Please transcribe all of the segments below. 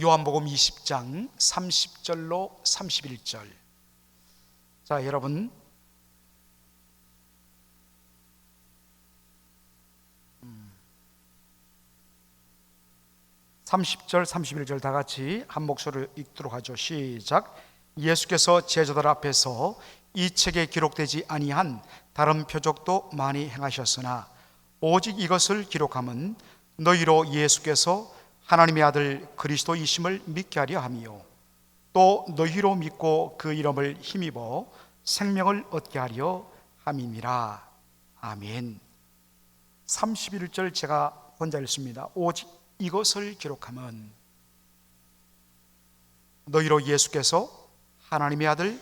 요한복음 20장 30절로 31절. 자, 여러분 30절 31절 다 같이 한 목소리로 읽도록 하죠. 시작. 예수께서 제자들 앞에서 이 책에 기록되지 아니한 다른 표적도 많이 행하셨으나 오직 이것을 기록함은 너희로 예수께서 하나님의 아들 그리스도이심을 믿게 하려 함이요 또 너희로 믿고 그 이름을 힘입어 생명을 얻게 하려 함이니라. 아멘. 31절 제가 혼자 읽습니다. 오직 이것을 기록함은 너희로 예수께서 하나님의 아들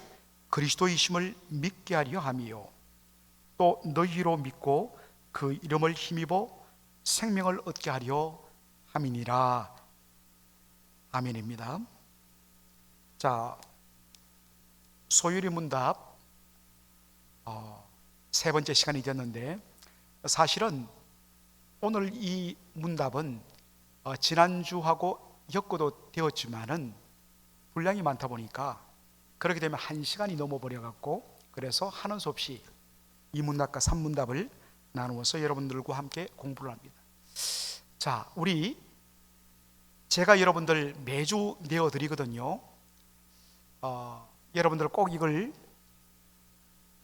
그리스도이심을 믿게 하려 함이요 또 너희로 믿고 그 이름을 힘입어 생명을 얻게 하려 함이니라. 아멘입니다. 자, 소유리 문답 세 번째 시간이 됐는데, 사실은 오늘 이 문답은 지난주하고 엮어도 되었지만은 분량이 많다 보니까 그렇게 되면 1시간이 넘어버려 갖고, 그래서 하는 수 없이 이 문답과 3문답을 나누어서 여러분들과 함께 공부를 합니다. 자, 제가 여러분들 매주 내어드리거든요. 여러분들 꼭 이걸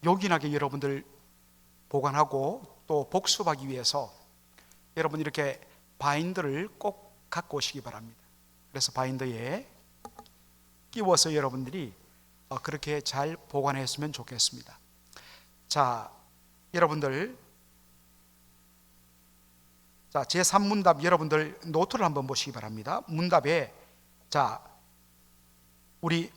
요긴하게 여러분들 보관하고 또 복습하기 위해서 여러분 이렇게 바인더를 꼭 갖고 오시기 바랍니다. 그래서 바인더에 끼워서 여러분들이 그렇게 잘 보관했으면 좋겠습니다. 자, 여러분들, 자, 제3문답 여러분들 노트를 한번 보시기 바랍니다. 문답에 우리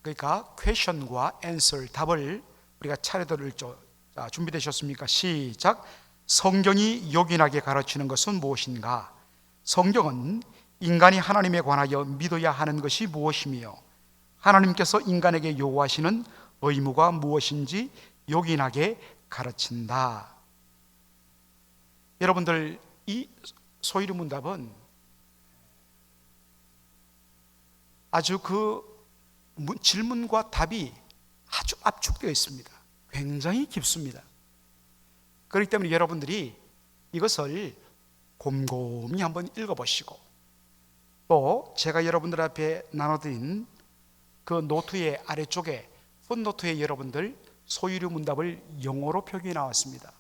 그러니까 question과 answer, 답을 우리가 차례대로 읽죠. 자, 준비되셨습니까? 시작. 성경이 요긴하게 가르치는 것은 무엇인가? 성경은 인간이 하나님에 관하여 믿어야 하는 것이 무엇이며 하나님께서 인간에게 요구하시는 의무가 무엇인지 요긴하게 가르친다. 여러분들, 이 소유리 문답은 아주 그 질문과 답이 아주 압축되어 있습니다. 굉장히 깊습니다. 그렇기 때문에 여러분들이 이것을 곰곰이 한번 읽어보시고, 또 제가 여러분들 앞에 나눠드린 그 노트의 아래쪽에 풋노트에 여러분들 소유리 문답을 영어로 표기해 나왔습니다.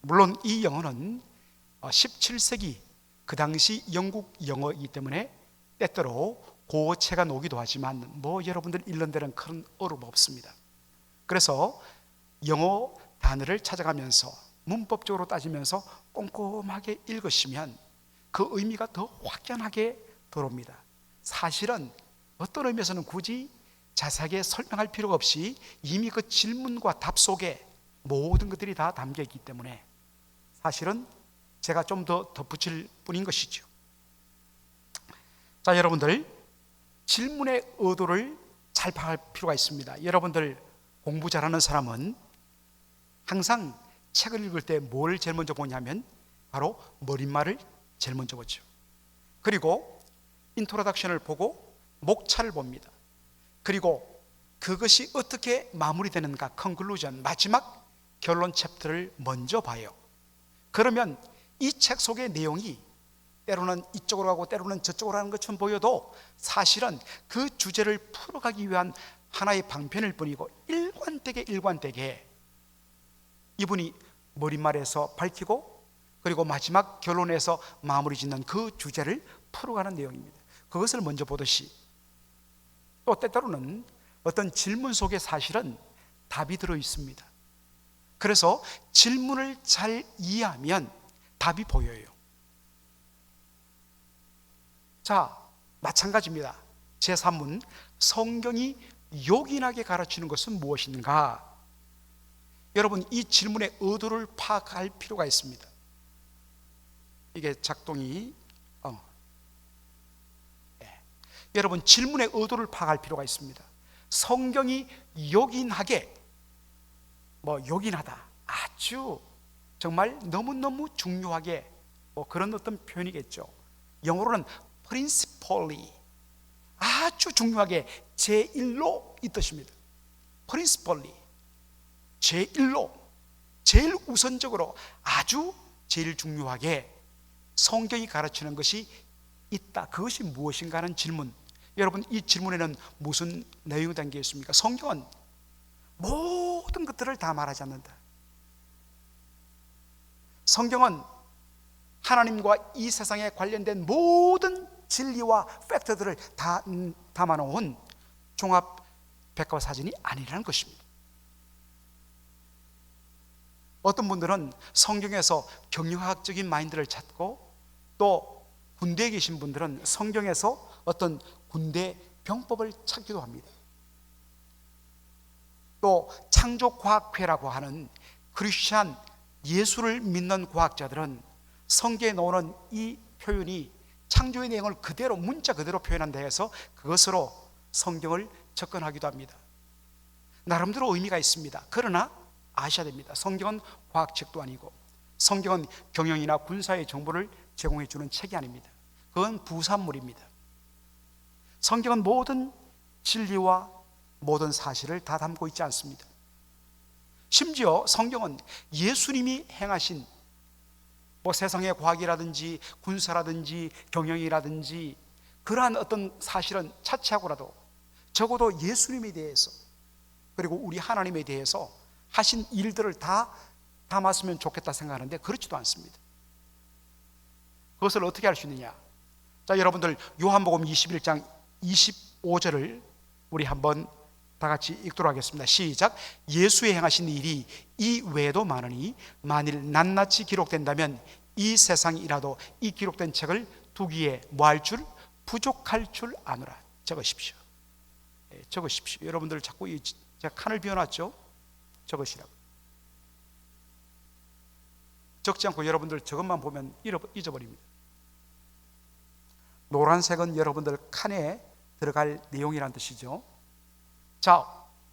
물론 이 영어는 17세기 그 당시 영국 영어이기 때문에 때때로 고어체가 녹기도 하지만 여러분들 읽는 데는 큰 어려움 없습니다. 그래서 영어 단어를 찾아가면서 문법적으로 따지면서 꼼꼼하게 읽으시면 그 의미가 더 확연하게 들어옵니다. 사실은 어떤 의미에서는 굳이 자세하게 설명할 필요가 없이 이미 그 질문과 답 속에 모든 것들이 다 담겨 있기 때문에 사실은 제가 좀 더 덧붙일 뿐인 것이죠. 자, 여러분들 질문의 의도를 잘 파악할 필요가 있습니다. 여러분들 공부 잘하는 사람은 항상 책을 읽을 때 뭘 제일 먼저 보냐면 바로 머릿말을 제일 먼저 보죠. 그리고 인트로덕션을 보고 목차를 봅니다. 그리고 그것이 어떻게 마무리되는가, 컨클루전, 마지막 결론 챕터를 먼저 봐요. 그러면 이 책 속의 내용이 때로는 이쪽으로 가고 때로는 저쪽으로 가는 것처럼 보여도 사실은 그 주제를 풀어가기 위한 하나의 방편일 뿐이고, 일관되게 이분이 머릿말에서 밝히고 그리고 마지막 결론에서 마무리 짓는 그 주제를 풀어가는 내용입니다. 그것을 먼저 보듯이, 또 때때로는 어떤 질문 속에 사실은 답이 들어 있습니다. 그래서 질문을 잘 이해하면 답이 보여요. 자, 마찬가지입니다. 제3문, 성경이 요긴하게 가르치는 것은 무엇인가? 여러분, 이 질문의 의도를 파악할 필요가 있습니다. 이게 작동이 여러분, 질문의 의도를 파악할 필요가 있습니다. 성경이 요긴하게, 요긴하다, 아주 정말 너무너무 중요하게, 그런 어떤 표현이겠죠. 영어로는 principally, 아주 중요하게 제1로 이 뜻입니다. principally, 제1로, 제일 우선적으로, 아주 제일 중요하게 성경이 가르치는 것이 있다. 그것이 무엇인가 하는 질문. 여러분, 이 질문에는 무슨 내용이 담겨 있습니까? 성경은 모든 것들을 다 말하지 않는다. 성경은 하나님과 이 세상에 관련된 모든 진리와 팩트들을 다 담아놓은 종합 백과사전이 아니라는 것입니다. 어떤 분들은 성경에서 경영학적인 마인드를 찾고, 또 군대에 계신 분들은 성경에서 어떤 군대 병법을 찾기도 합니다. 또 창조과학회라고 하는 크리스찬 예수를 믿는 과학자들은 성경에 나오는 이 표현이 창조의 내용을 그대로, 문자 그대로 표현한다 해서 그것으로 성경을 접근하기도 합니다. 나름대로 의미가 있습니다. 그러나 아셔야 됩니다. 성경은 과학책도 아니고, 성경은 경영이나 군사의 정보를 제공해 주는 책이 아닙니다. 그건 부산물입니다. 성경은 모든 진리와 모든 사실을 다 담고 있지 않습니다. 심지어 성경은 예수님이 행하신 세상의 과학이라든지 군사라든지 경영이라든지 그러한 어떤 사실은 차치하고라도 적어도 예수님에 대해서, 그리고 우리 하나님에 대해서 하신 일들을 다 담았으면 좋겠다 생각하는데 그렇지도 않습니다. 그것을 어떻게 할 수 있느냐? 자, 여러분들 요한복음 21장 25절을 우리 한번 다 같이 읽도록 하겠습니다. 시작. 예수의 행하신 일이 이 외에도 많으니 만일 낱낱이 기록된다면 이 세상이라도 이 기록된 책을 두기에 뭐할 줄? 부족할 줄 아노라. 적으십시오. 적으십시오. 여러분들 자꾸 제가 칸을 비워놨죠? 적으시라고. 적지 않고 여러분들 저것만 보면 잊어버립니다. 노란색은 여러분들 칸에 들어갈 내용이란 뜻이죠. 자,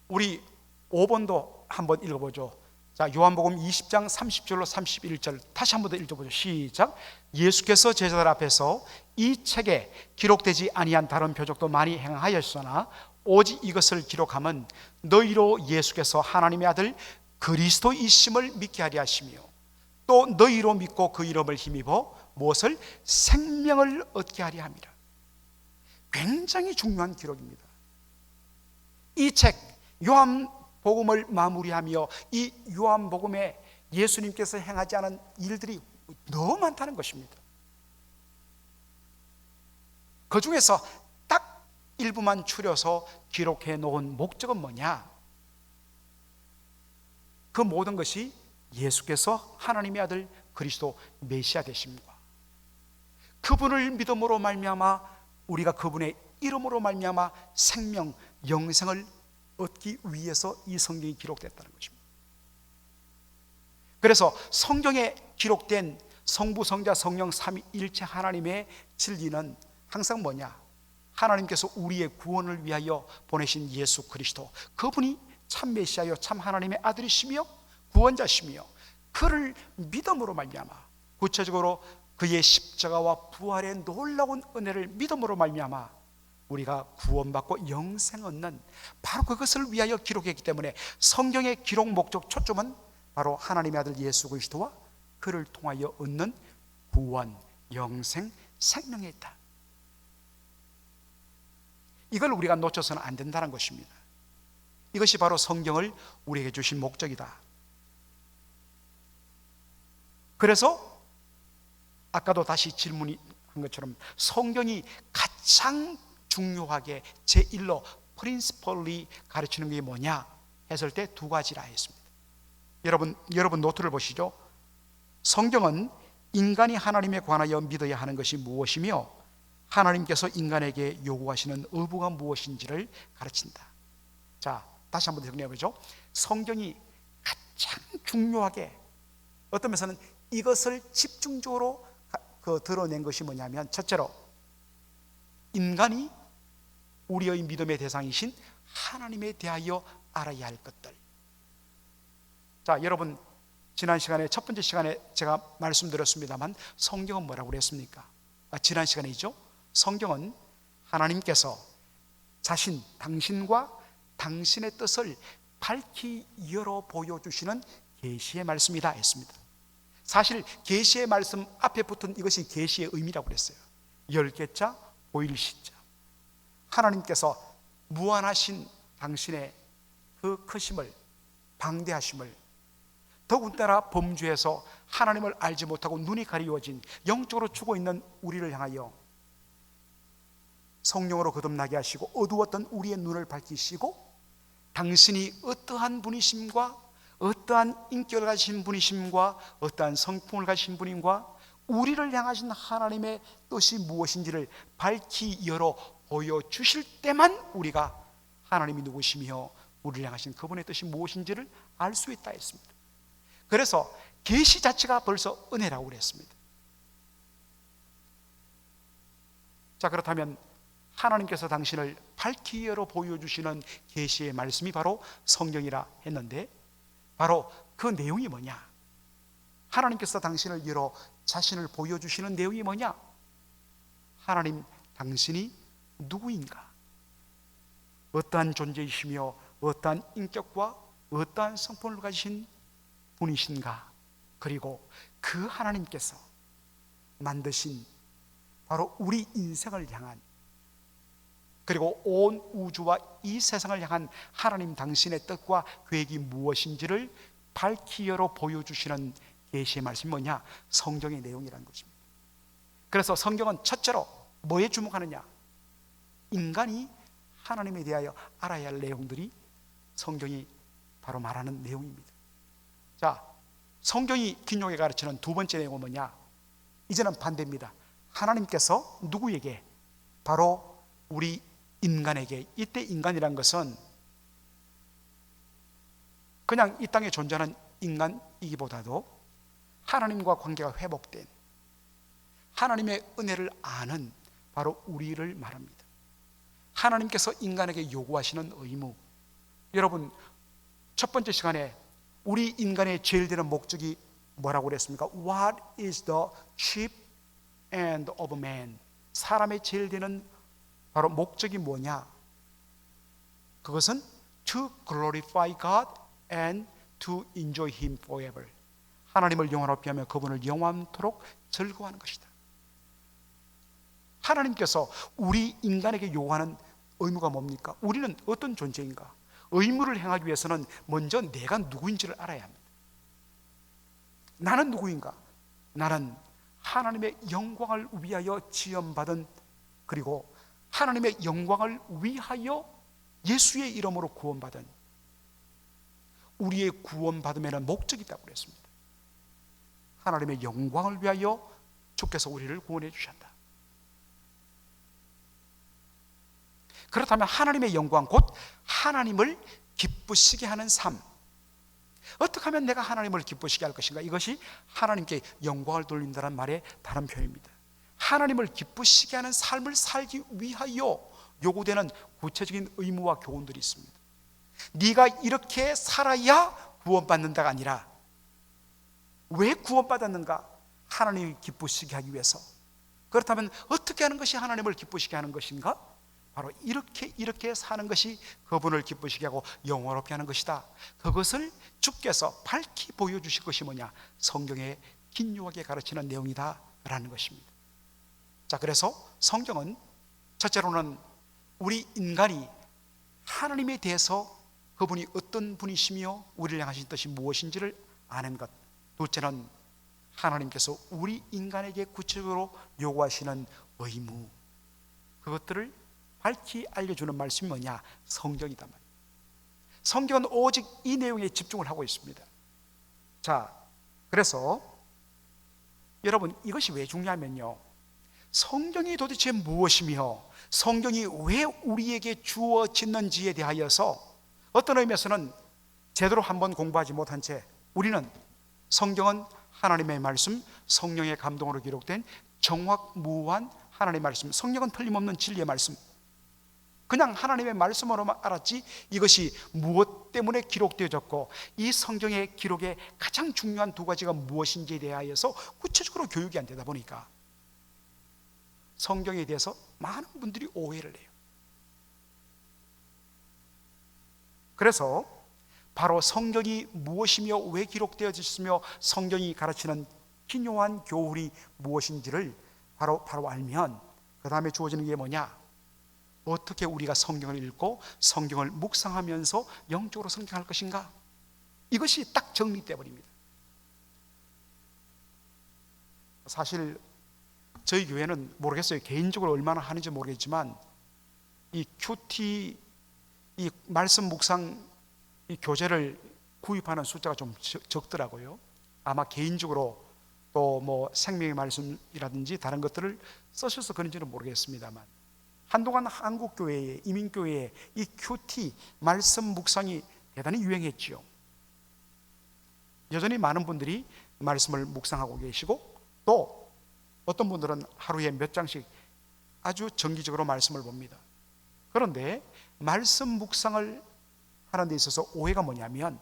우리 5번도 한번 읽어보죠. 자, 요한복음 20장 30절로 31절 다시 한번 더 읽어보죠. 시작. 예수께서 제자들 앞에서 이 책에 기록되지 아니한 다른 표적도 많이 행하였으나 오직 이것을 기록함은 너희로 예수께서 하나님의 아들 그리스도이심을 믿게 하려 하시며, 또 너희로 믿고 그 이름을 힘입어 무엇을? 생명을 얻게 하려 함이라. 굉장히 중요한 기록입니다. 이 책 요한복음을 마무리하며 이 요한복음에 예수님께서 행하지 않은 일들이 너무 많다는 것입니다. 그 중에서 딱 일부만 추려서 기록해 놓은 목적은 뭐냐? 그 모든 것이 예수께서 하나님의 아들 그리스도 메시아 되심과, 그분을 믿음으로 말미암아 우리가 그분의 이름으로 말미암아 생명, 영생을 얻기 위해서 이 성경이 기록됐다는 것입니다. 그래서 성경에 기록된 성부, 성자, 성령 삼위일체 하나님의 진리는 항상 뭐냐? 하나님께서 우리의 구원을 위하여 보내신 예수 그리스도, 그분이 참 메시아요 참 하나님의 아들이시며 구원자시며, 그를 믿음으로 말미암아, 구체적으로 그의 십자가와 부활의 놀라운 은혜를 믿음으로 말미암아 우리가 구원받고 영생 얻는, 바로 그것을 위하여 기록했기 때문에 성경의 기록 목적 초점은 바로 하나님의 아들 예수 그리스도와 그를 통하여 얻는 구원, 영생, 생명에 있다. 이걸 우리가 놓쳐서는 안 된다는 것입니다. 이것이 바로 성경을 우리에게 주신 목적이다. 그래서 아까도 다시 질문한 것처럼 성경이 가장 중요하게 제1로 프린시플리 가르치는 게 뭐냐 했을 때 두 가지라 했습니다. 여러분 노트를 보시죠. 성경은 인간이 하나님에 관하여 믿어야 하는 것이 무엇이며 하나님께서 인간에게 요구하시는 의무가 무엇인지를 가르친다. 자, 다시 한번 정리해보죠. 성경이 가장 중요하게, 어떤 면에서는 이것을 집중적으로 드러낸 것이 뭐냐면, 첫째로 인간이 우리의 믿음의 대상이신 하나님에 대하여 알아야 할 것들. 자, 여러분 지난 시간에 첫 번째 시간에 제가 말씀드렸습니다만 성경은 뭐라고 그랬습니까? 지난 시간이죠. 성경은 하나님께서 당신과 당신의 뜻을 밝히 열어 보여주시는 계시의 말씀이다 했습니다. 사실 계시의 말씀 앞에 붙은 이것이 계시의 의미라고 그랬어요. 10개자 보일 시자. 하나님께서 무한하신 당신의 그 크심을, 방대하심을, 더군다나 범죄에서 하나님을 알지 못하고 눈이 가리워진 영적으로 죽어 있는 우리를 향하여 성령으로 거듭나게 하시고 어두웠던 우리의 눈을 밝히시고 당신이 어떠한 분이심과 어떠한 인격을 가진 분이심과 어떠한 성품을 가진 분인가 우리를 향하신 하나님의 뜻이 무엇인지를 밝히 열어 보여주실 때만 우리가 하나님이 누구시며 우리를 향하신 그분의 뜻이 무엇인지를 알 수 있다 했습니다. 그래서 계시 자체가 벌써 은혜라고 그랬습니다. 자, 그렇다면 하나님께서 당신을 밝히 열어 보여주시는 계시의 말씀이 바로 성경이라 했는데, 바로 그 내용이 뭐냐? 하나님께서 당신을 열어 자신을 보여주시는 내용이 뭐냐? 하나님 당신이 누구인가? 어떠한 존재이시며 어떠한 인격과 어떠한 성품을 가지신 분이신가? 그리고 그 하나님께서 만드신 바로 우리 인생을 향한, 그리고 온 우주와 이 세상을 향한 하나님 당신의 뜻과 계획이 무엇인지를 밝히 열어 보여주시는 계시의 말씀이 뭐냐? 성경의 내용이라는 것입니다. 그래서 성경은 첫째로 뭐에 주목하느냐? 인간이 하나님에 대하여 알아야 할 내용들이 성경이 바로 말하는 내용입니다. 자, 성경이 긴요하게 가르치는 두 번째 내용은 뭐냐? 이제는 반대입니다. 하나님께서 누구에게? 바로 우리 인간에게. 이때 인간이란 것은 그냥 이 땅에 존재하는 인간이기보다도 하나님과 관계가 회복된, 하나님의 은혜를 아는 바로 우리를 말합니다. 하나님께서 인간에게 요구하시는 의무, 여러분 첫 번째 시간에 우리 인간의 제일 되는 목적이 뭐라고 그랬습니까? What is the chief end of man? 사람의 제일 되는 바로 목적이 뭐냐? 그것은 to glorify God and to enjoy Him forever. 하나님을 영원롭게 하며 그분을 영원토록 즐거워하는 것이다. 하나님께서 우리 인간에게 요구하는 의무가 뭡니까? 우리는 어떤 존재인가? 의무를 행하기 위해서는 먼저 내가 누구인지를 알아야 합니다. 나는 누구인가? 나는 하나님의 영광을 위하여 지음받은, 그리고 하나님의 영광을 위하여 예수의 이름으로 구원받은, 우리의 구원받음에는 목적이 있다고 그랬습니다. 하나님의 영광을 위하여 주께서 우리를 구원해 주셨다. 그렇다면 하나님의 영광, 곧 하나님을 기쁘시게 하는 삶, 어떻게 하면 내가 하나님을 기쁘시게 할 것인가? 이것이 하나님께 영광을 돌린다는 말의 다른 표현입니다. 하나님을 기쁘시게 하는 삶을 살기 위하여 요구되는 구체적인 의무와 교훈들이 있습니다. 네가 이렇게 살아야 구원받는다가 아니라, 왜 구원받았는가? 하나님을 기쁘시게 하기 위해서. 그렇다면 어떻게 하는 것이 하나님을 기쁘시게 하는 것인가? 바로 이렇게 사는 것이 그분을 기쁘시게 하고 영원롭게 하는 것이다. 그것을 주께서 밝히 보여주실 것이 뭐냐? 성경에 긴요하게 가르치는 내용이다 라는 것입니다. 자, 그래서 성경은 첫째로는 우리 인간이 하나님에 대해서 그분이 어떤 분이시며 우리를 향하신 뜻이 무엇인지를 아는 것, 둘째는 하나님께서 우리 인간에게 구체적으로 요구하시는 의무, 그것들을 밝히 알려주는 말씀이 뭐냐? 성경이다 말이에요. 성경은 오직 이 내용에 집중을 하고 있습니다. 자, 그래서 여러분 이것이 왜 중요하면요, 성경이 도대체 무엇이며 성경이 왜 우리에게 주어졌는지에 대하여서 어떤 의미에서는 제대로 한번 공부하지 못한 채 우리는 성경은 하나님의 말씀, 성령의 감동으로 기록된 정확무한 하나님의 말씀, 성경은 틀림없는 진리의 말씀, 그냥 하나님의 말씀으로만 알았지 이것이 무엇 때문에 기록되어졌고 이 성경의 기록의 가장 중요한 두 가지가 무엇인지에 대하여서 구체적으로 교육이 안 되다 보니까 성경에 대해서 많은 분들이 오해를 해요. 그래서 바로 성경이 무엇이며 왜 기록되어 있으며 성경이 가르치는 기묘한 교훈이 무엇인지를 바로 알면 그 다음에 주어지는 게 뭐냐? 어떻게 우리가 성경을 읽고 성경을 묵상하면서 영적으로 성장할 것인가? 이것이 딱 정리되어 버립니다. 사실 저희 교회는 모르겠어요. 개인적으로 얼마나 하는지 모르겠지만 이 큐티 이 말씀 묵상 이 교재를 구입하는 숫자가 좀 적더라고요. 아마 개인적으로 또 뭐 생명의 말씀이라든지 다른 것들을 쓰셔서 그런지는 모르겠습니다만 한동안 한국 교회에 이민 교회에 이 큐티 말씀 묵상이 대단히 유행했지요. 여전히 많은 분들이 말씀을 묵상하고 계시고 또 어떤 분들은 하루에 몇 장씩 아주 정기적으로 말씀을 봅니다. 그런데 말씀 묵상을 하는 데 있어서 오해가 뭐냐면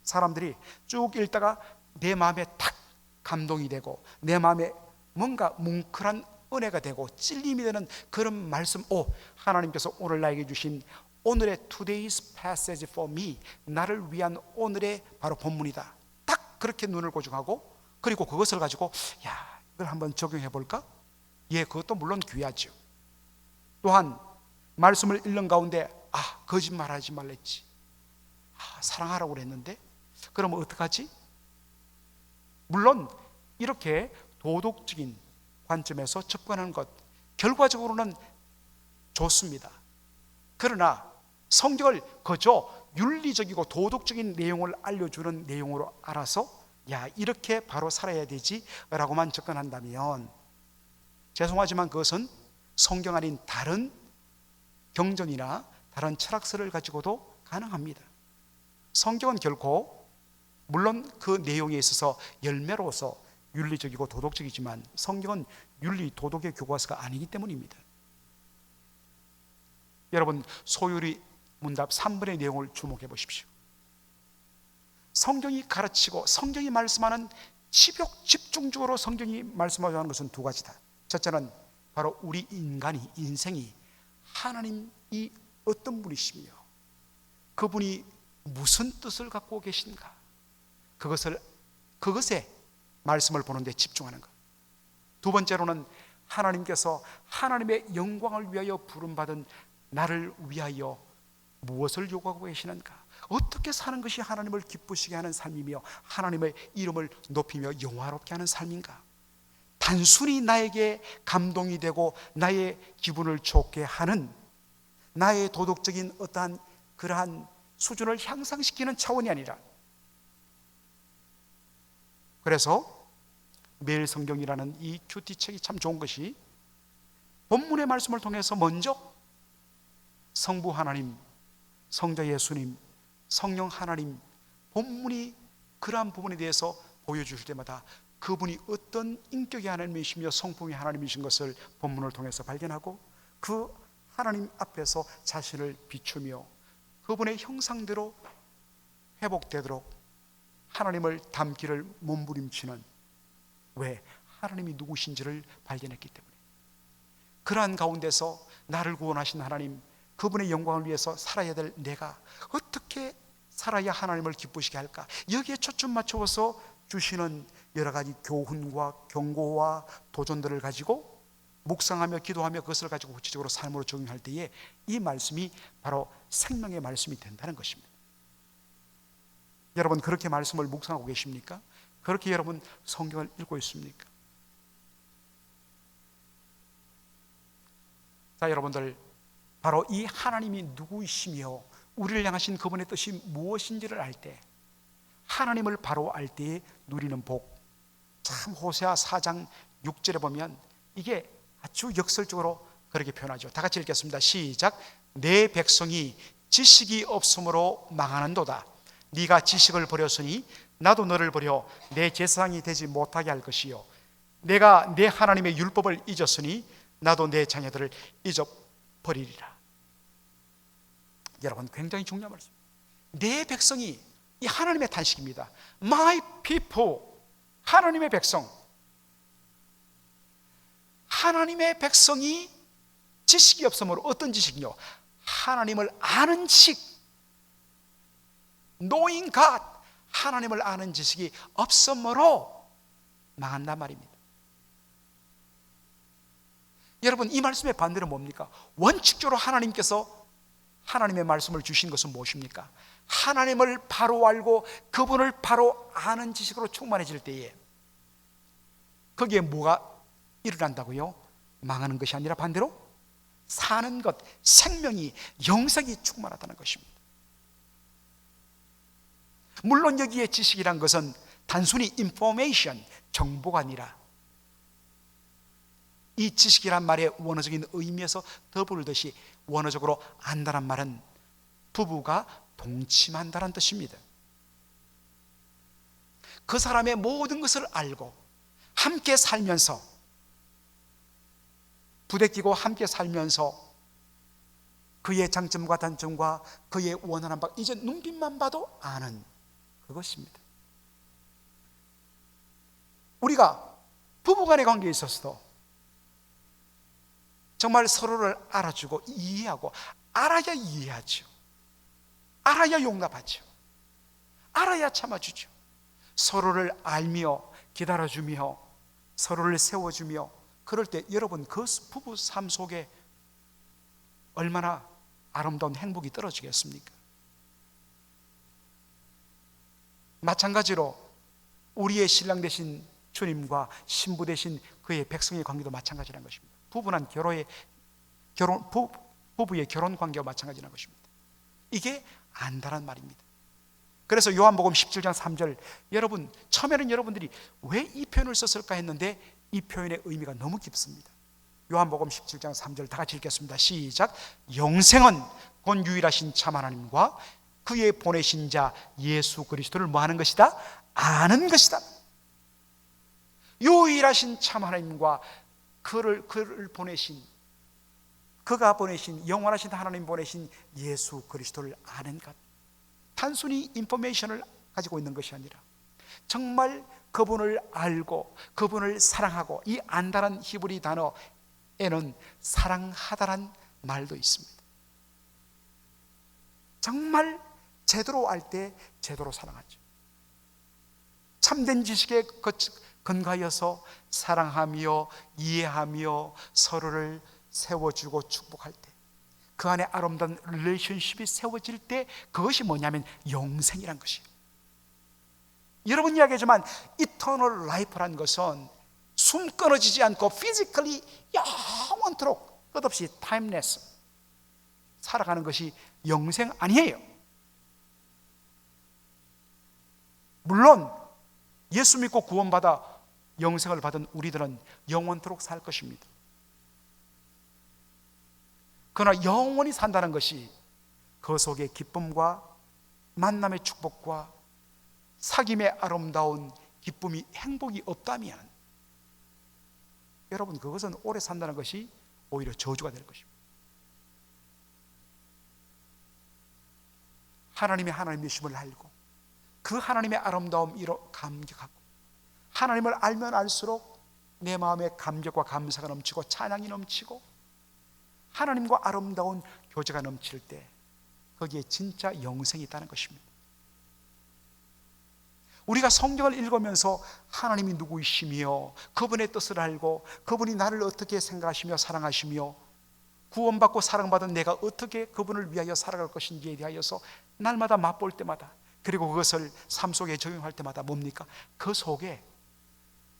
사람들이 쭉 읽다가 내 마음에 탁 감동이 되고 내 마음에 뭔가 뭉클한 은혜가 되고 찔림이 되는 그런 말씀, 하나님께서 오늘 나에게 주신 오늘의 Today's passage for me, 나를 위한 오늘의 바로 본문이다. 딱 그렇게 눈을 고정하고 그리고 그것을 가지고 이걸 한번 적용해 볼까? 그것도 물론 귀하죠. 또한 말씀을 읽는 가운데 거짓말하지 말랬지, 사랑하라고 그랬는데 그러면 어떡하지? 물론 이렇게 도덕적인 관점에서 접근하는 것 결과적으로는 좋습니다. 그러나 성경을 그저 윤리적이고 도덕적인 내용을 알려주는 내용으로 알아서 이렇게 바로 살아야 되지 라고만 접근한다면 죄송하지만 그것은 성경 아닌 다른 경전이나 다른 철학서를 가지고도 가능합니다. 성경은 결코 물론 그 내용에 있어서 열매로서 윤리적이고 도덕적이지만 성경은 윤리 도덕의 교과서가 아니기 때문입니다. 여러분 소율이 문답 3번의 내용을 주목해 보십시오. 성경이 가르치고 성경이 말씀하는 집중적으로 성경이 말씀하는 것은 두 가지다. 첫째는 바로 우리 인생이 하나님이 어떤 분이시며 그분이 무슨 뜻을 갖고 계신가, 그것에 말씀을 보는데 집중하는 것. 두 번째로는 하나님께서 하나님의 영광을 위하여 부름받은 나를 위하여 무엇을 요구하고 계시는가, 어떻게 사는 것이 하나님을 기쁘시게 하는 삶이며 하나님의 이름을 높이며 영화롭게 하는 삶인가. 단순히 나에게 감동이 되고 나의 기분을 좋게 하는 나의 도덕적인 어떠한 그러한 수준을 향상시키는 차원이 아니라, 그래서 매일 성경이라는 이 큐티 책이 참 좋은 것이 본문의 말씀을 통해서 먼저 성부 하나님, 성자 예수님, 성령 하나님 본문이 그러한 부분에 대해서 보여줄 때마다 그분이 어떤 인격의 하나님이시며 성품의 하나님이신 것을 본문을 통해서 발견하고 그 하나님 앞에서 자신을 비추며 그분의 형상대로 회복되도록 하나님을 닮기를 몸부림치는, 왜? 하나님이 누구신지를 발견했기 때문에. 그러한 가운데서 나를 구원하신 하나님, 그분의 영광을 위해서 살아야 될 내가 어떻게 살아야 하나님을 기쁘시게 할까, 여기에 초점 맞춰서 주시는 여러 가지 교훈과 경고와 도전들을 가지고 묵상하며 기도하며 그것을 가지고 구체적으로 삶으로 적용할 때에 이 말씀이 바로 생명의 말씀이 된다는 것입니다. 여러분 그렇게 말씀을 묵상하고 계십니까? 그렇게 여러분 성경을 읽고 있습니까? 자, 여러분들 바로 이 하나님이 누구이시며 우리를 향하신 그분의 뜻이 무엇인지를 알 때, 하나님을 바로 알 때에 누리는 복, 참 호세아 4장 6절에 보면 이게 아주 역설적으로 그렇게 표현하죠. 다 같이 읽겠습니다. 시작. 내 백성이 지식이 없으므로 망하는도다. 네가 지식을 버렸으니 나도 너를 버려 내 제사장이 되지 못하게 할 것이요, 내가 내 하나님의 율법을 잊었으니 나도 내 자녀들을 잊어버리리라. 여러분 굉장히 중요한 말씀. 내 백성이, 이 하나님의 탄식입니다. My people, 하나님의 백성. 하나님의 백성이 지식이 없으므로, 어떤 지식이요? 하나님을 아는 지식, knowing God, 하나님을 아는 지식이 없으므로 망한단 말입니다. 여러분, 이 말씀의 반대는 뭡니까? 원칙적으로 하나님께서 하나님의 말씀을 주신 것은 무엇입니까? 하나님을 바로 알고 그분을 바로 아는 지식으로 충만해질 때에 거기에 뭐가 일어난다고요? 망하는 것이 아니라 반대로 사는 것, 생명이, 영생이 충만하다는 것입니다. 물론 여기에 지식이란 것은 단순히 information, 정보가 아니라 이 지식이란 말의 원어적인 의미에서 더불듯이 원어적으로 안다란 말은 부부가 동침한다는 뜻입니다. 그 사람의 모든 것을 알고 함께 살면서, 부대끼고 함께 살면서 그의 장점과 단점과 그의 원하는 바, 이제 눈빛만 봐도 아는 그것입니다. 우리가 부부간의 관계에 있어서도 정말 서로를 알아주고 이해하고, 알아야 이해하죠, 알아야 용납하죠, 알아야 참아주죠. 서로를 알며 기다려주며 서로를 세워주며, 그럴 때 여러분, 그 부부 삶 속에 얼마나 아름다운 행복이 떨어지겠습니까? 마찬가지로 우리의 신랑 되신 주님과 신부 되신 그의 백성의 관계도 마찬가지라는 것입니다. 부부는 부부의 결혼 관계와 마찬가지라는 것입니다. 이게 안다란 말입니다. 그래서 요한복음 17장 3절, 여러분, 처음에는 여러분들이 왜 이 표현을 썼을까 했는데 이 표현의 의미가 너무 깊습니다. 요한복음 17장 3절 다 같이 읽겠습니다. 시작. 영생은 곧 유일하신 참 하나님과 그의 보내신 자 예수 그리스도를 뭐 하는 것이다? 아는 것이다. 유일하신 참 하나님과 그를 보내신, 그가 보내신, 영원하신 하나님 보내신 예수 그리스도를 아는 것. 단순히 인포메이션을 가지고 있는 것이 아니라 정말 그분을 알고 그분을 사랑하고, 이 안다란 히브리 단어에는 사랑하다란 말도 있습니다. 정말 제대로 알 때 제대로 사랑하죠. 참된 지식에 근거하여서 사랑하며 이해하며 서로를 세워주고 축복할 때, 그 안에 아름다운 릴레이션십이 세워질 때, 그것이 뭐냐면 영생이란 것이에요. 여러분 이야기하지만 이터널 라이프란 것은 숨 끊어지지 않고 피지컬리 영원토록 끝없이 타임레스 살아가는 것이 영생 아니에요. 물론 예수 믿고 구원받아 영생을 받은 우리들은 영원토록 살 것입니다. 그러나 영원히 산다는 것이 그 속에 기쁨과 만남의 축복과 사귐의 아름다운 기쁨이, 행복이 없다면 여러분, 그것은 오래 산다는 것이 오히려 저주가 될 것입니다. 하나님의 하나님이심을 알고 그 하나님의 아름다움으로 감격하고, 하나님을 알면 알수록 내 마음에 감격과 감사가 넘치고 찬양이 넘치고 하나님과 아름다운 교제가 넘칠 때 거기에 진짜 영생이 있다는 것입니다. 우리가 성경을 읽으면서 하나님이 누구이시며 그분의 뜻을 알고 그분이 나를 어떻게 생각하시며 사랑하시며 구원받고 사랑받은 내가 어떻게 그분을 위하여 살아갈 것인지에 대하여서 날마다 맛볼 때마다, 그리고 그것을 삶 속에 적용할 때마다 뭡니까? 그 속에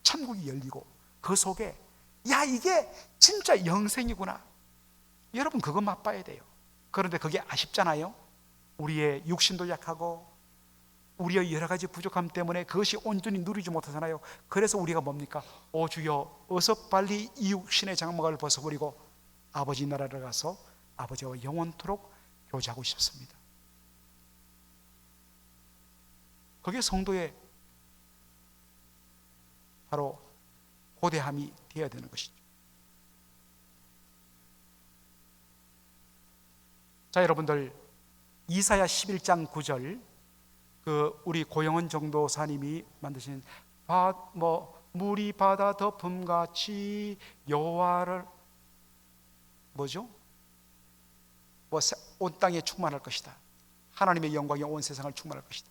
천국이 열리고 그 속에 야, 이게 진짜 영생이구나. 여러분, 그거 맛봐야 돼요. 그런데 그게 아쉽잖아요. 우리의 육신도 약하고 우리의 여러 가지 부족함 때문에 그것이 온전히 누리지 못하잖아요. 그래서 우리가 뭡니까? 오 주여, 어서 빨리 이 육신의 장막을 벗어버리고 아버지 나라를 가서 아버지와 영원토록 교제하고 싶습니다. 그게 성도의 바로 고대함이 되어야 되는 것이죠. 자, 여러분들, 이사야 11장 9절, 우리 고영원 정도사님이 만드신 물이 바다 덮음같이 여호와를 뭐죠? 온 땅에 충만할 것이다. 하나님의 영광이 온 세상을 충만할 것이다.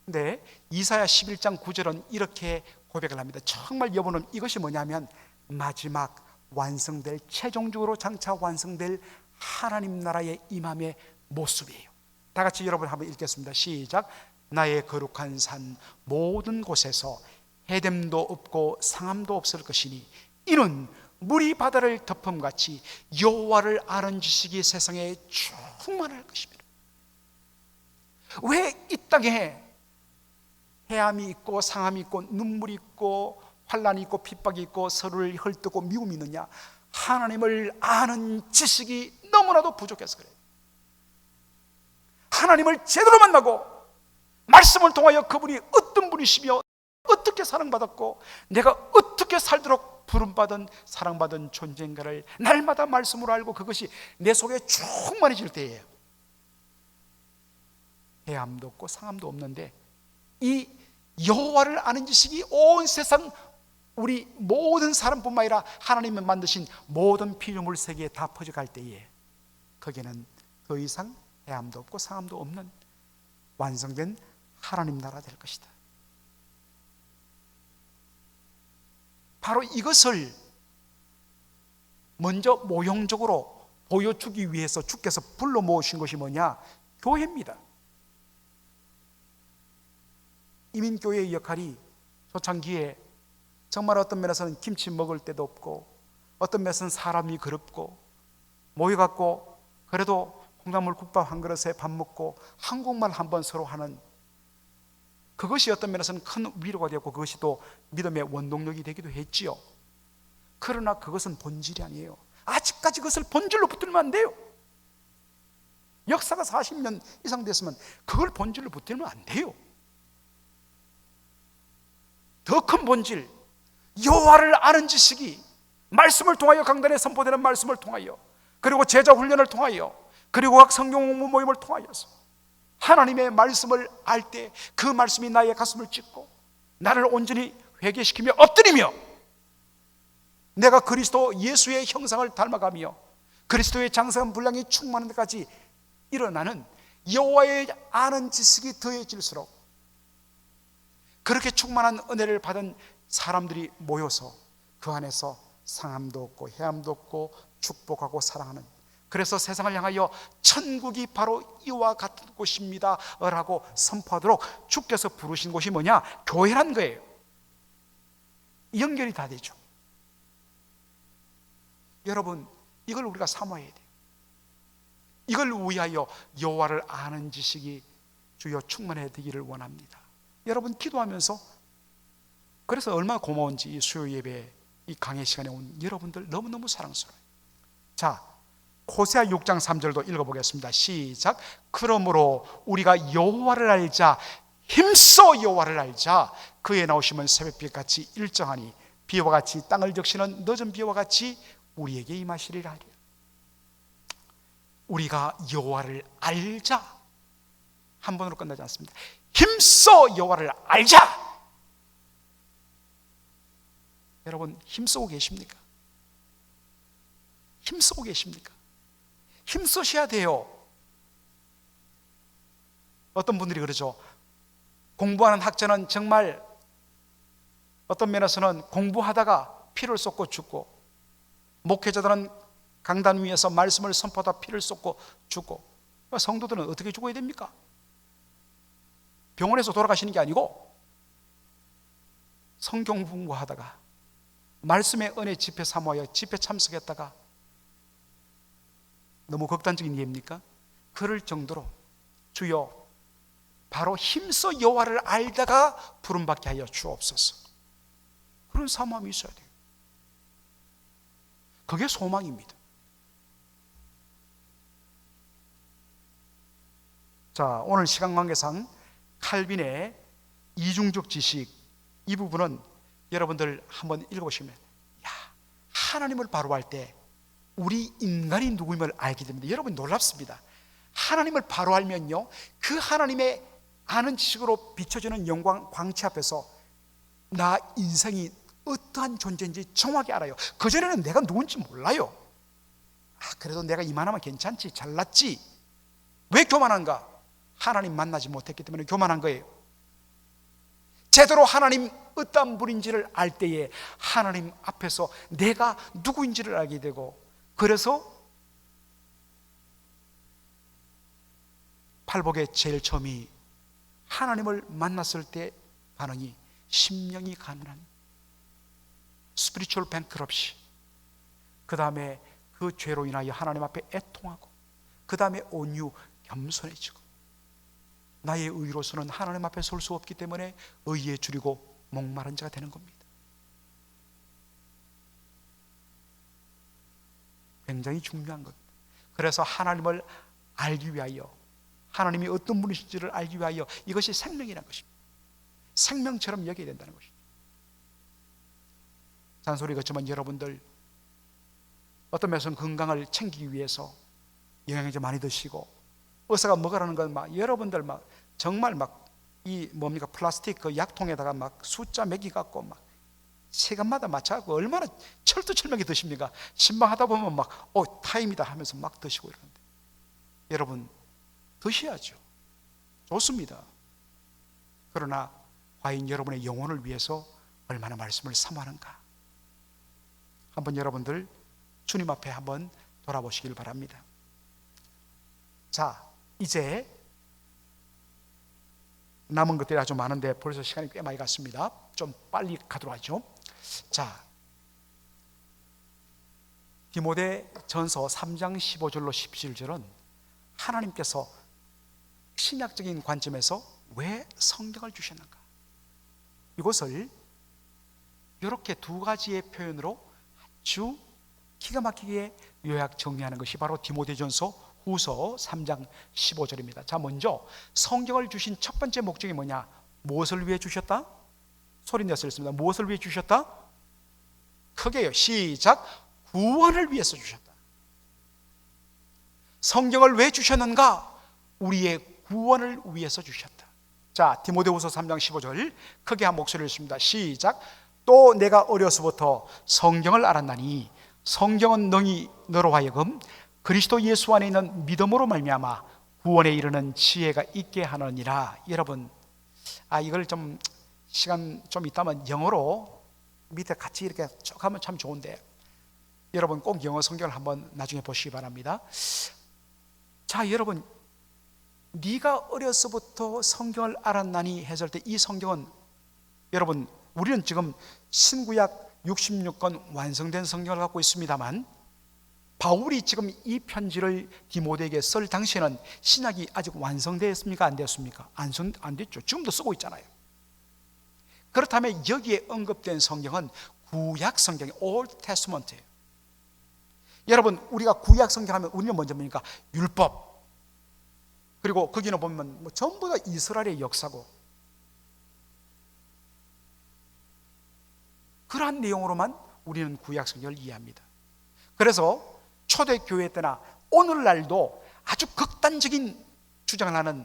근데 이사야 11장 9절은 이렇게 고백을 합니다. 정말 여러분은 이것이 뭐냐면 마지막 완성될, 최종적으로 장차 완성될 하나님 나라의 임함의 모습이에요. 다 같이 여러분 한번 읽겠습니다. 시작. 나의 거룩한 산 모든 곳에서 해됨도 없고 상함도 없을 것이니 이는 물이 바다를 덮음같이 여호와를 아는 지식이 세상에 충만할 것입니다. 왜 이 땅에 해함이 있고 상함이 있고 눈물이 있고 환난이 있고 핍박이 있고 서로를 헐뜯고 미움이 있느냐? 하나님을 아는 지식이 너무나도 부족해서 그래요. 하나님을 제대로 만나고 말씀을 통하여 그분이 어떤 분이시며 어떻게 사랑받았고 내가 어떻게 살도록 부름받은 사랑받은 존재인가를 날마다 말씀으로 알고 그것이 내 속에 충만해질 때예요. 해함도 없고 상함도 없는데 이 여호와를 아는 지식이 온 세상 우리 모든 사람뿐만 아니라 하나님이 만드신 모든 피조물 세계에 다 퍼져갈 때에 거기에는 더 이상 해함도 없고 상함도 없는 완성된 하나님 나라 될 것이다. 바로 이것을 먼저 모형적으로 보여주기 위해서 주께서 불러 모으신 것이 뭐냐? 교회입니다. 이민교회의 역할이 초창기에 정말 어떤 면에서는 김치 먹을 데도 없고 어떤 면에서는 사람이 그립고 모여갖고 그래도 콩나물 국밥 한 그릇에 밥 먹고 한국말 한번 서로 하는 그것이 어떤 면에서는 큰 위로가 되었고 그것이 또 믿음의 원동력이 되기도 했지요. 그러나 그것은 본질이 아니에요. 아직까지 그것을 본질로 붙들면 안 돼요. 역사가 40년 이상 됐으면 그걸 본질로 붙들면 안 돼요. 더 큰 본질, 여호와를 아는 지식이 말씀을 통하여 강단에 선포되는 말씀을 통하여 그리고 제자 훈련을 통하여 그리고 각 성경 공부 모임을 통하여서 하나님의 말씀을 알 때 그 말씀이 나의 가슴을 찢고 나를 온전히 회개시키며 엎드리며 내가 그리스도 예수의 형상을 닮아가며 그리스도의 장성한 분량이 충만한 데까지 일어나는 여호와의 아는 지식이 더해질수록 그렇게 충만한 은혜를 받은 사람들이 모여서 그 안에서 상함도 없고 해함도 없고 축복하고 사랑하는, 그래서 세상을 향하여 천국이 바로 이와 같은 곳입니다 라고 선포하도록 주께서 부르신 곳이 뭐냐? 교회란 거예요. 연결이 다 되죠. 여러분, 이걸 우리가 사모해야 돼요. 이걸 위하여 여호와를 아는 지식이 주여 충만해 되기를 원합니다. 여러분, 기도하면서, 그래서 얼마나 고마운지 이 수요 예배 이 강의 시간에 온 여러분들 너무너무 사랑스러워요. 자, 호세아 6장 3절도 읽어보겠습니다. 시작. 그러므로 우리가 여호와를 알자, 힘써 여호와를 알자. 그의 나오심은 새벽빛같이 일정하니 비와 같이 땅을 적시는 늦은 비와 같이 우리에게 임하시리라 하리라. 우리가 여호와를 알자, 한 번으로 끝나지 않습니다. 힘써 여호와를 알자. 여러분, 힘쓰고 계십니까? 힘쓰고 계십니까? 힘쓰셔야 돼요. 어떤 분들이 그러죠. 공부하는 학자는 정말 어떤 면에서는 공부하다가 피를 쏟고 죽고, 목회자들은 강단 위에서 말씀을 선포하다 피를 쏟고 죽고, 성도들은 어떻게 죽어야 됩니까? 병원에서 돌아가시는 게 아니고 성경 공부하다가 말씀의 은혜 집회 사모하여 집회 참석했다가, 너무 극단적인 이해입니까? 그럴 정도로 주여 바로 힘써 여호와를 알다가 부름받게 하여 주옵소서. 그런 사모함이 있어야 돼요. 그게 소망입니다. 자, 오늘 시간 관계상 칼빈의 이중적 지식, 이 부분은 여러분들 한번 읽어보시면, 야, 하나님을 바로 할 때 우리 인간이 누구임을 알게 됩니다. 여러분, 놀랍습니다. 하나님을 바로 알면요, 그 하나님의 아는 지식으로 비춰지는 영광 광채 앞에서 나 인생이 어떠한 존재인지 정확히 알아요. 그전에는 내가 누군지 몰라요. 그래도 내가 이만하면 괜찮지, 잘났지. 왜 교만한가? 하나님 만나지 못했기 때문에 교만한 거예요. 제대로 하나님 어떤 분인지를 알 때에 하나님 앞에서 내가 누구인지를 알게 되고, 그래서 팔복의 제일 처음이 하나님을 만났을 때 반응이 심령이 가난한 스피리추얼 뱅크럽시, 그 다음에 그 죄로 인하여 하나님 앞에 애통하고, 그 다음에 온유 겸손해지고, 나의 의로서는 하나님 앞에 설 수 없기 때문에 의에 줄이고 목마른 자가 되는 겁니다. 굉장히 중요한 겁니다. 그래서 하나님을 알기 위하여, 하나님이 어떤 분이신지를 알기 위하여 이것이 생명이라는 것입니다. 생명처럼 여겨야 된다는 것입니다. 잔소리 같지만 여러분들 어떤 면에서는 건강을 챙기기 위해서 영양제 많이 드시고, 의사가 먹으라는 건 막 여러분들 막 정말 막 이 뭡니까 플라스틱 그 약통에다가 막 숫자 매기 갖고 막 시간마다 맞춰갖고 얼마나 철두철미하게 드십니까? 신방하다 보면 막 타임이다 하면서 막 드시고 이러는데, 여러분 드셔야죠. 좋습니다. 그러나 과연 여러분의 영혼을 위해서 얼마나 말씀을 사모하는가? 한번 여러분들 주님 앞에 한번 돌아보시길 바랍니다. 자, 이제 남은 것들이 아주 많은데 벌써 시간이 꽤 많이 갔습니다. 좀 빨리 가도록 하죠. 자, 디모데 전서 3장 15절로 17절은 하나님께서 신약적인 관점에서 왜 성경을 주셨는가, 이것을 이렇게 두 가지의 표현으로 아주 기가 막히게 요약 정리하는 것이 바로 디모데전서 후서 3장 15절입니다. 자, 먼저 성경을 주신 첫 번째 목적이 뭐냐? 무엇을 위해 주셨다? 소리 내서 읽습니다. 무엇을 위해 주셨다? 크게요. 시작. 구원을 위해서 주셨다. 성경을 왜 주셨는가? 우리의 구원을 위해서 주셨다. 자, 디모데후서 3장 15절 크게 한 목소리를 읽습니다. 시작. 또 내가 어려서부터 성경을 알았나니 성경은 능히 너로 하여금 그리스도 예수 안에 있는 믿음으로 말미암아 구원에 이르는 지혜가 있게 하느니라. 여러분, 이걸 좀 시간 좀 있다면 영어로 밑에 같이 이렇게 쭉 하면 참 좋은데, 여러분 꼭 영어 성경을 한번 나중에 보시기 바랍니다. 자, 여러분, 네가 어려서부터 성경을 알았나니 했을 때 이 성경은, 여러분 우리는 지금 신구약 66권 완성된 성경을 갖고 있습니다만, 바울이 지금 이 편지를 디모데에게 쓸 당시에는 신약이 아직 완성되었습니까? 안 되었습니까? 안 됐죠. 지금도 쓰고 있잖아요. 그렇다면 여기에 언급된 성경은 구약 성경이 Old Testament예요. 여러분, 우리가 구약 성경하면 우리는 먼저 뭡니까? 율법. 그리고 거기는 보면 전부 다 이스라엘의 역사고, 그러한 내용으로만 우리는 구약 성경을 이해합니다. 그래서 초대교회 때나 오늘날도 아주 극단적인 주장을 하는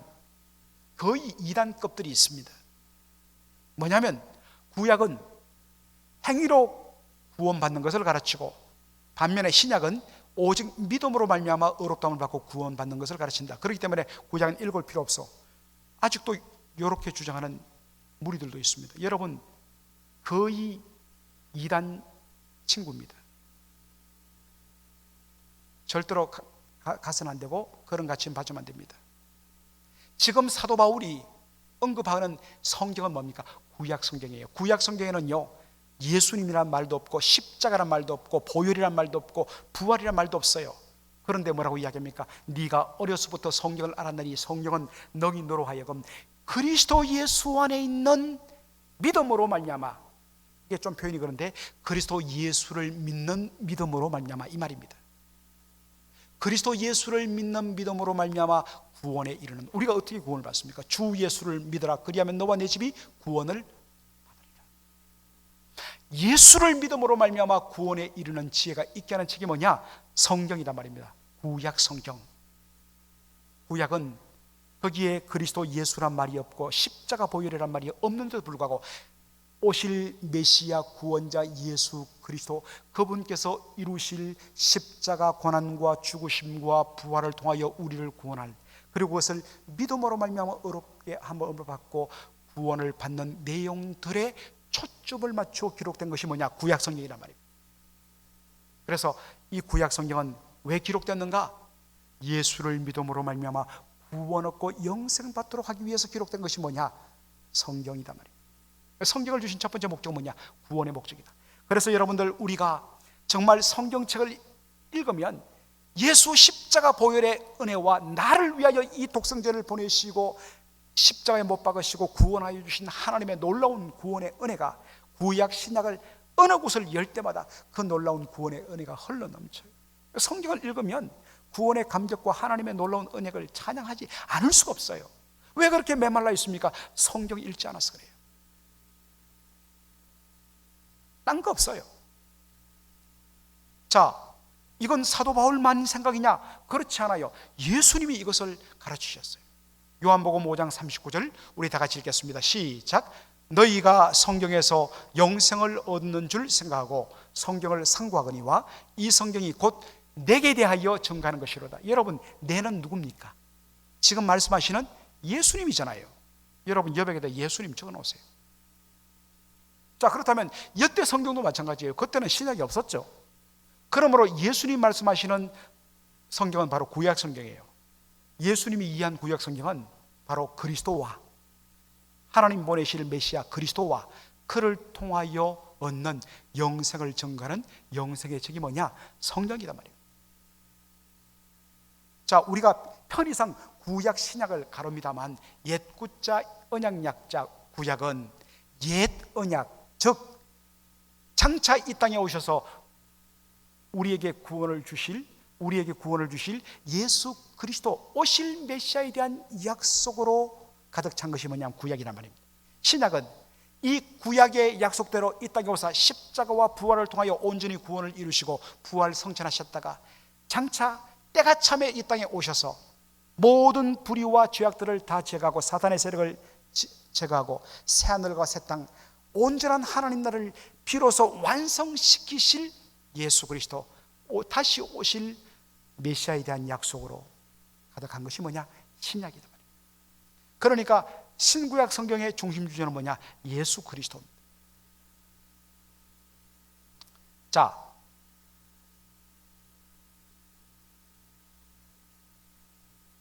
거의 이단급들이 있습니다. 뭐냐면 구약은 행위로 구원받는 것을 가르치고, 반면에 신약은 오직 믿음으로 말미암아 의롭다함을 받고 구원받는 것을 가르친다. 그렇기 때문에 구약은 읽을 필요 없어. 아직도 이렇게 주장하는 무리들도 있습니다. 여러분, 거의 이단 친구입니다. 절대로 가서는 안 되고 그런 가치는 봐주면 안 됩니다. 지금 사도 바울이 언급하는 성경은 뭡니까? 구약 성경이에요. 구약 성경에는요, 예수님이란 말도 없고 십자가란 말도 없고 보혈이란 말도 없고 부활이란 말도 없어요. 그런데 뭐라고 이야기합니까? 네가 어려서부터 성경을 알았느니 성경은 너희 너로 하여금 그리스도 예수 안에 있는 믿음으로 말미암아, 이게 좀 표현이 그런데 그리스도 예수를 믿는 믿음으로 말미암아 이 말입니다. 그리스도 예수를 믿는 믿음으로 말미암아 구원에 이르는, 우리가 어떻게 구원을 받습니까? 주 예수를 믿으라 그리하면 너와 내 집이 구원을 받으리라. 예수를 믿음으로 말미암아 구원에 이르는 지혜가 있게 하는 책이 뭐냐? 성경이란 말입니다. 구약 성경. 구약은 거기에 그리스도 예수란 말이 없고 십자가 보혈이란 말이 없는데도 불구하고 오실 메시아 구원자 예수 그리스도, 그분께서 이루실 십자가 고난과 죽으심과 부활을 통하여 우리를 구원할, 그리고 그것을 믿음으로 말미암아 어렵게 한번 받고 구원을 받는 내용들의 초점을 맞추어 기록된 것이 뭐냐? 구약 성경이란 말입니다. 그래서 이 구약 성경은 왜 기록됐는가? 예수를 믿음으로 말미암아 구원 얻고 영생 받도록 하기 위해서 기록된 것이 뭐냐? 성경이다 말이에요. 성경을 주신 첫 번째 목적은 뭐냐? 구원의 목적이다. 그래서 여러분들, 우리가 정말 성경책을 읽으면 예수 십자가 보혈의 은혜와 나를 위하여 이 독생자를 보내시고 십자가에 못 박으시고 구원하여 주신 하나님의 놀라운 구원의 은혜가 구약 신약을 어느 곳을 열 때마다 그 놀라운 구원의 은혜가 흘러넘쳐요. 성경을 읽으면 구원의 감격과 하나님의 놀라운 은혜를 찬양하지 않을 수가 없어요. 왜 그렇게 메말라 있습니까? 성경 읽지 않아서 그래요. 딴 거 없어요. 자, 이건 사도 바울만 생각이냐? 그렇지 않아요. 예수님이 이것을 가르치셨어요. 요한복음 5장 39절 우리 다 같이 읽겠습니다. 시작. 너희가 성경에서 영생을 얻는 줄 생각하고 성경을 상고하거니와 이 성경이 곧 내게 대하여 증거하는 것이로다. 여러분, 내는 누굽니까? 지금 말씀하시는 예수님이잖아요. 여러분, 여백에다 예수님 적어놓으세요. 자, 그렇다면 이때 성경도 마찬가지예요. 그때는 신약이 없었죠. 그러므로 예수님 말씀하시는 성경은 바로 구약 성경이에요. 예수님이 이해한 구약 성경은 바로 그리스도와 하나님 보내실 메시아 그리스도와 그를 통하여 얻는 영생을 증거하는 영생의 책이 뭐냐? 성경이란 말이에요. 자, 우리가 편의상 구약 신약을 가릅니다만 옛 구자 언약 약자 구약은 옛 언약, 즉 장차 이 땅에 오셔서 우리에게 구원을 주실 예수 그리스도 오실 메시아에 대한 약속으로 가득 찬 것이 뭐냐면 구약이란 말입니다. 신약은 이 구약의 약속대로 이 땅에 오사 십자가와 부활을 통하여 온전히 구원을 이루시고 부활 성천하셨다가 장차 때가 참에 이 땅에 오셔서 모든 불의와 죄악들을 다 제거하고 사탄의 세력을 제거하고 새하늘과 새 땅 온전한 하나님 나라를 비로소 완성시키실 예수 그리스도, 다시 오실 메시아에 대한 약속으로 가득한 것이 뭐냐? 신약이다 말이에요. 그러니까 신구약 성경의 중심 주제는 뭐냐? 예수 그리스도입니다. 자,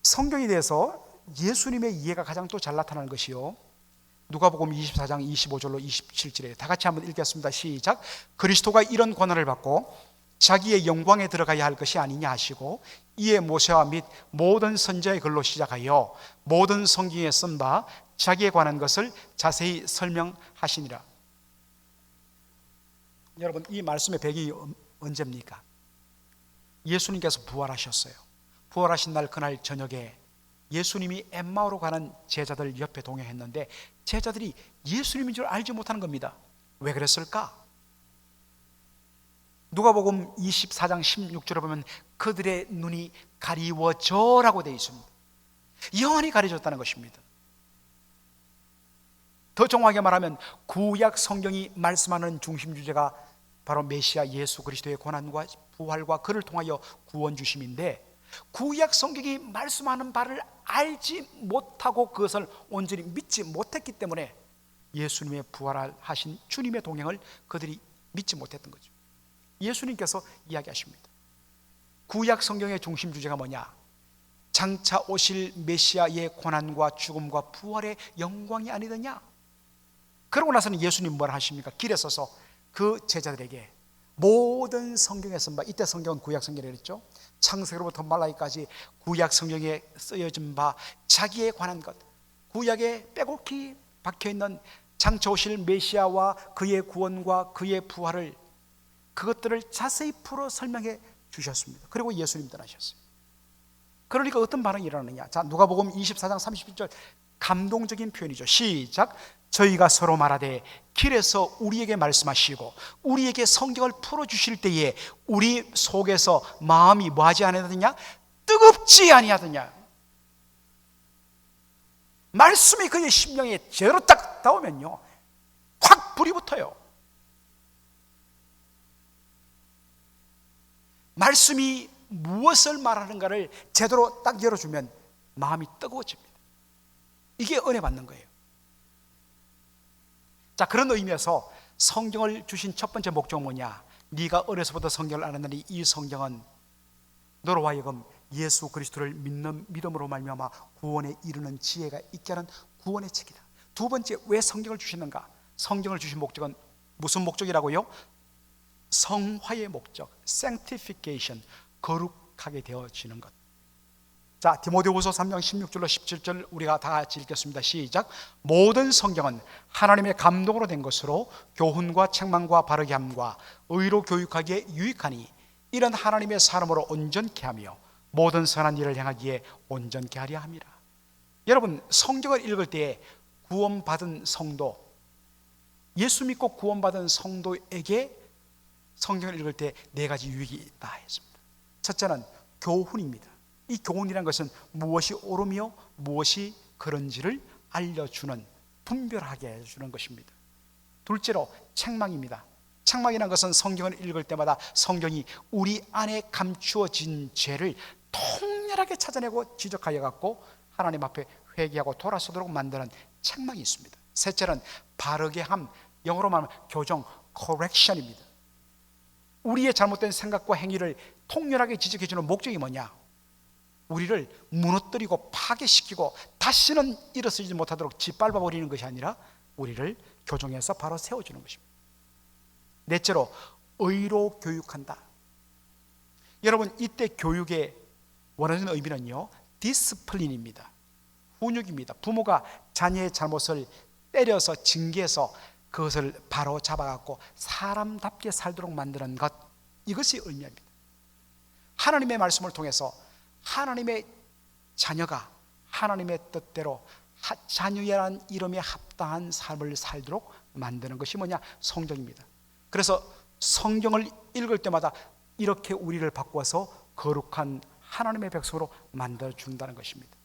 성경에 대해서 예수님의 이해가 가장 또 잘 나타나는 것이요, 누가복음 24장 25절로 27절에 다 같이 한번 읽겠습니다. 시작. 그리스도가 이런 권한을 받고 자기의 영광에 들어가야 할 것이 아니냐 하시고 이에 모세와 및 모든 선지자의 글로 시작하여 모든 성경에 쓴 바 자기에 관한 것을 자세히 설명하시니라. 여러분, 이 말씀의 배경이 언제입니까? 예수님께서 부활하셨어요. 부활하신 날 그날 저녁에 예수님이 엠마오로 가는 제자들 옆에 동행했는데 제자들이 예수님인 줄 알지 못하는 겁니다. 왜 그랬을까? 누가복음 24장 16절에 보면 그들의 눈이 가리워져라고 되어 있습니다. 영원히 가려졌다는 것입니다. 더 정확하게 말하면 구약 성경이 말씀하는 중심 주제가 바로 메시아 예수 그리스도의 고난과 부활과 그를 통하여 구원 주심인데, 구약 성경이 말씀하는 바를 알지 못하고 그것을 온전히 믿지 못했기 때문에 예수님의 부활하신 주님의 동행을 그들이 믿지 못했던 거죠. 예수님께서 이야기하십니다. 구약 성경의 중심 주제가 뭐냐? 장차 오실 메시아의 고난과 죽음과 부활의 영광이 아니더냐? 그러고 나서는 예수님 뭐라 하십니까? 길에 서서 그 제자들에게 모든 성경에 쓴 바, 이때 성경은 구약 성경이라고 했죠. 창세기로부터 말라기까지 구약 성경에 쓰여진 바 자기에 관한 것, 구약에 빼곡히 박혀있는 장차 오실 메시아와 그의 구원과 그의 부활을, 그것들을 자세히 풀어 설명해 주셨습니다. 그리고 예수님 떠나셨어요. 그러니까 어떤 반응이 일어나느냐? 자, 누가복음 24장 31절 감동적인 표현이죠. 시작. 저희가 서로 말하되 길에서 우리에게 말씀하시고 우리에게 성경을 풀어주실 때에 우리 속에서 마음이 뭐하지 아니하더냐? 뜨겁지 아니하더냐? 말씀이 그의 심령에 제대로 딱 닿으면요, 확 불이 붙어요. 말씀이 무엇을 말하는가를 제대로 딱 열어주면 마음이 뜨거워집니다. 이게 은혜 받는 거예요. 자, 그런 의미에서 성경을 주신 첫 번째 목적은 뭐냐? 네가 어려서부터 성경을 알았느니 이 성경은 너로 하여금 예수 그리스도를 믿는 믿음으로 말미암아 구원에 이르는 지혜가 있게 하는 구원의 책이다. 두 번째, 왜 성경을 주시는가? 성경을 주신 목적은 무슨 목적이라고요? 성화의 목적, sanctification, 거룩하게 되어지는 것. 자, 디모데후서 3장 16절로 17절 우리가 다 같이 읽겠습니다. 시작. 모든 성경은 하나님의 감동으로 된 것으로 교훈과 책망과 바르게 함과 의로 교육하기에 유익하니 이런 하나님의 사람으로 온전케 하며 모든 선한 일을 행하기에 온전케 하려 함이라. 여러분, 성경을 읽을 때에 구원받은 성도, 예수 믿고 구원받은 성도에게 성경을 읽을 때 네 가지 유익이 있다 했습니다. 첫째는 교훈입니다. 이 교훈이란 것은 무엇이 옳으며 무엇이 그런지를 알려주는, 분별하게 해주는 것입니다. 둘째로 책망입니다. 책망이란 것은 성경을 읽을 때마다 성경이 우리 안에 감추어진 죄를 통렬하게 찾아내고 지적하여 갖고 하나님 앞에 회개하고 돌아서도록 만드는 책망이 있습니다. 셋째는 바르게 함, 영어로 말하면 교정, correction입니다. 우리의 잘못된 생각과 행위를 통렬하게 지적해주는 목적이 뭐냐? 우리를 무너뜨리고 파괴시키고 다시는 일어서지 못하도록 짓밟아버리는 것이 아니라 우리를 교정해서 바로 세워주는 것입니다. 넷째로 의로 교육한다. 여러분, 이때 교육의 원하는 의미는요, 디스플린입니다. 훈육입니다. 부모가 자녀의 잘못을 때려서 징계해서 그것을 바로 잡아갖고 사람답게 살도록 만드는 것, 이것이 의미합니다. 하나님의 말씀을 통해서 하나님의 자녀가 하나님의 뜻대로 자녀라는 이름에 합당한 삶을 살도록 만드는 것이 뭐냐? 성경입니다. 그래서 성경을 읽을 때마다 이렇게 우리를 바꿔서 거룩한 하나님의 백성으로 만들어준다는 것입니다.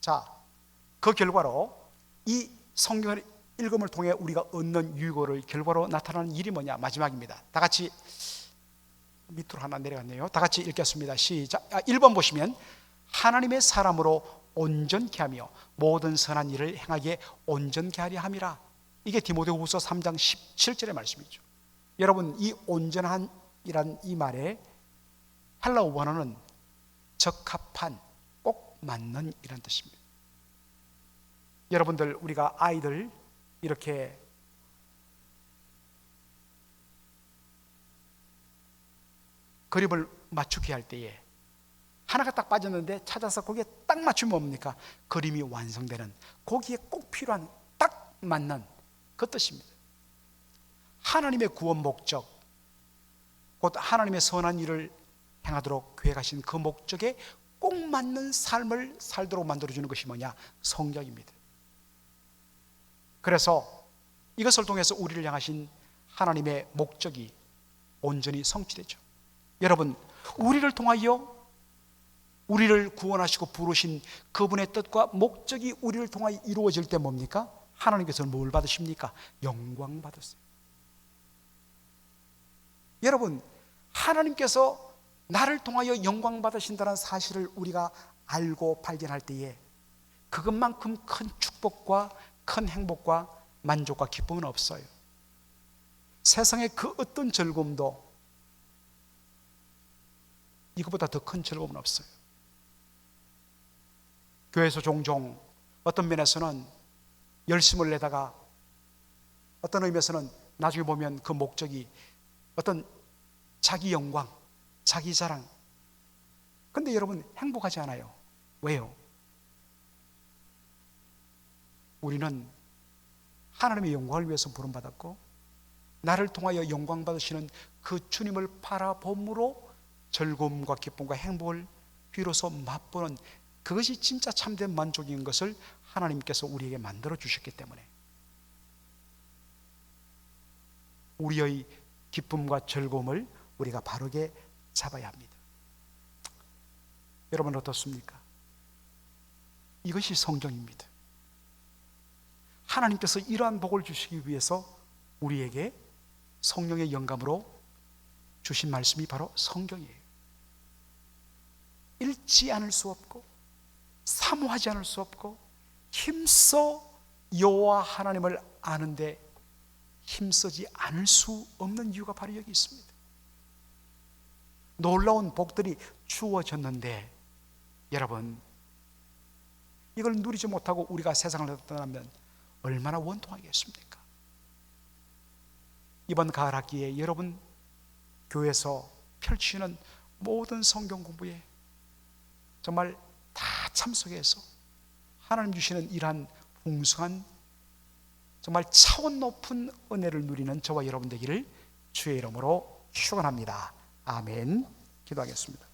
자, 그 결과로 이 성경을 읽음을 통해 우리가 얻는 유익을 결과로 나타나는 일이 뭐냐? 마지막입니다. 다 같이 밑으로 하나 내려갔네요. 다 같이 읽겠습니다. 시작. 1번 보시면 하나님의 사람으로 온전케 하며 모든 선한 일을 행하기에 온전케 하려 함이라. 이게 디모데후서 3장 17절의 말씀이죠. 여러분, 이 온전한이란 이 말에 헬라어 원어는 적합한, 꼭 맞는 이란 뜻입니다. 여러분들, 우리가 아이들 이렇게 그림을 맞추게 할 때에 하나가 딱 빠졌는데 찾아서 거기에 딱 맞추면 뭡니까? 그림이 완성되는, 거기에 꼭 필요한 딱 맞는 그 뜻입니다. 하나님의 구원 목적, 곧 하나님의 선한 일을 행하도록 계획하신 그 목적에 꼭 맞는 삶을 살도록 만들어주는 것이 뭐냐? 성경입니다. 그래서 이것을 통해서 우리를 향하신 하나님의 목적이 온전히 성취되죠. 여러분, 우리를 통하여 우리를 구원하시고 부르신 그분의 뜻과 목적이 우리를 통하여 이루어질 때 뭡니까? 하나님께서는 뭘 받으십니까? 영광 받으세요. 여러분, 하나님께서 나를 통하여 영광 받으신다는 사실을 우리가 알고 발견할 때에 그것만큼 큰 축복과 큰 행복과 만족과 기쁨은 없어요. 세상의 그 어떤 즐거움도 이것보다 더 큰 즐거움은 없어요. 교회에서 종종 어떤 면에서는 열심을 내다가 어떤 의미에서는 나중에 보면 그 목적이 어떤 자기 영광, 자기 자랑. 근데 여러분, 행복하지 않아요. 왜요? 우리는 하나님의 영광을 위해서 부름받았고 나를 통하여 영광 받으시는 그 주님을 바라봄으로 즐거움과 기쁨과 행복을 비로소 맛보는, 그것이 진짜 참된 만족인 것을 하나님께서 우리에게 만들어 주셨기 때문에 우리의 기쁨과 즐거움을 우리가 바르게 잡아야 합니다. 여러분, 어떻습니까? 이것이 성경입니다. 하나님께서 이러한 복을 주시기 위해서 우리에게 성령의 영감으로 주신 말씀이 바로 성경이에요. 읽지 않을 수 없고 사모하지 않을 수 없고 힘써 여호와 하나님을 아는데 힘쓰지 않을 수 없는 이유가 바로 여기 있습니다. 놀라운 복들이 주어졌는데 여러분, 이걸 누리지 못하고 우리가 세상을 떠나면 얼마나 원통하겠습니까? 이번 가을 학기에 여러분 교회에서 펼치는 모든 성경 공부에 정말 다 참석해서 하나님 주시는 이러한 풍성한 정말 차원 높은 은혜를 누리는 저와 여러분 되기를 주의 이름으로 축원합니다. 아멘. 기도하겠습니다.